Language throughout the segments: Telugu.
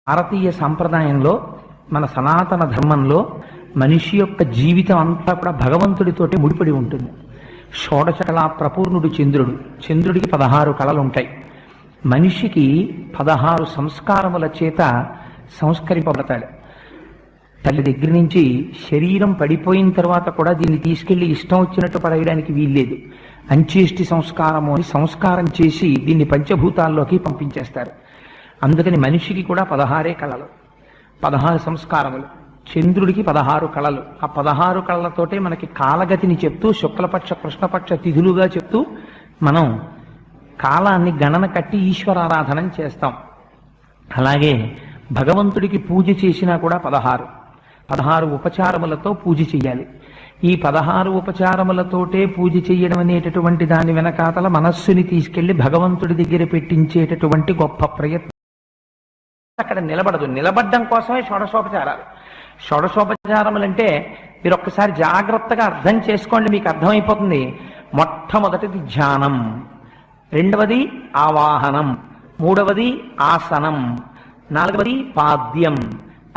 భారతీయ సంప్రదాయంలో మన సనాతన ధర్మంలో మనిషి యొక్క జీవితం అంతా కూడా భగవంతుడితోటి ముడిపడి ఉంటుంది. షోడశ కళా ప్రపూర్ణుడు చంద్రుడు. చంద్రుడికి 16 కళలు ఉంటాయి. మనిషికి 16 సంస్కారముల చేత సంస్కరింపబడతాడు. తల్లి దగ్గర నుంచి శరీరం పడిపోయిన తర్వాత కూడా దీన్ని తీసుకెళ్లి ఇష్టం వచ్చినట్టు పడేయడానికి వీల్లేదు. అంచేష్టి సంస్కారము అని సంస్కారం చేసి దీన్ని పంచభూతాల్లోకి పంపించేస్తారు. అందుకని మనిషికి కూడా 16 కళలు, 16 సంస్కారములు. చంద్రుడికి 16 కళలు. ఆ 16 కళలతోటే మనకి కాలగతిని చెప్తూ శుక్లపక్ష కృష్ణపక్ష తిథులుగా చెప్తూ మనం కాలాన్ని గణన కట్టి ఈశ్వరారాధన చేస్తాం. అలాగే భగవంతుడికి పూజ చేసినా కూడా 16 ఉపచారములతో పూజ చెయ్యాలి. ఈ 16 ఉపచారములతోటే పూజ చెయ్యడం అనేటటువంటి దాని వెనకాతల మనస్సుని తీసుకెళ్లి భగవంతుడి దగ్గర పెట్టించేటటువంటి గొప్ప ప్రయత్నం అక్కడ నిలబడదు. నిలబడ్డం కోసమే షోడశోపచారాలు. షోడశోపచారములంటే మీరు ఒక్కసారి జాగ్రత్తగా అర్థం చేసుకోండి, మీకు అర్థమైపోతుంది. మొట్టమొదటిది ధ్యానం, రెండవది ఆవాహనం, మూడవది ఆసనం, నాలుగవది పాద్యం,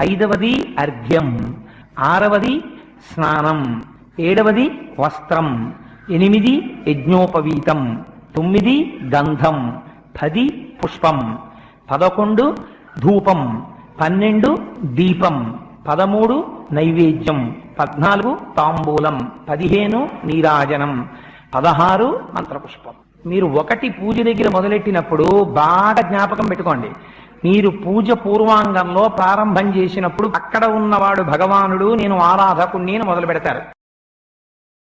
ఐదవది అర్ఘ్యం, ఆరవది స్నానం, ఏడవది వస్త్రం, 8 యజ్ఞోపవీతం, 9 గంధం, 10 పుష్పం, 11 ధూపం, 12 దీపం, 13 నైవేద్యం, 14 తాంబూలం, 15 నీరాజనం, 16 మంత్రపుష్పం. మీరు ఒకటి పూజ దగ్గర మొదలెట్టినప్పుడు బాగా జ్ఞాపకం పెట్టుకోండి. మీరు పూజ పూర్వాంగంలో ప్రారంభం చేసినప్పుడు అక్కడ ఉన్నవాడు భగవానుడు, నేను ఆరాధకుణ్ణి మొదలు పెడతారు.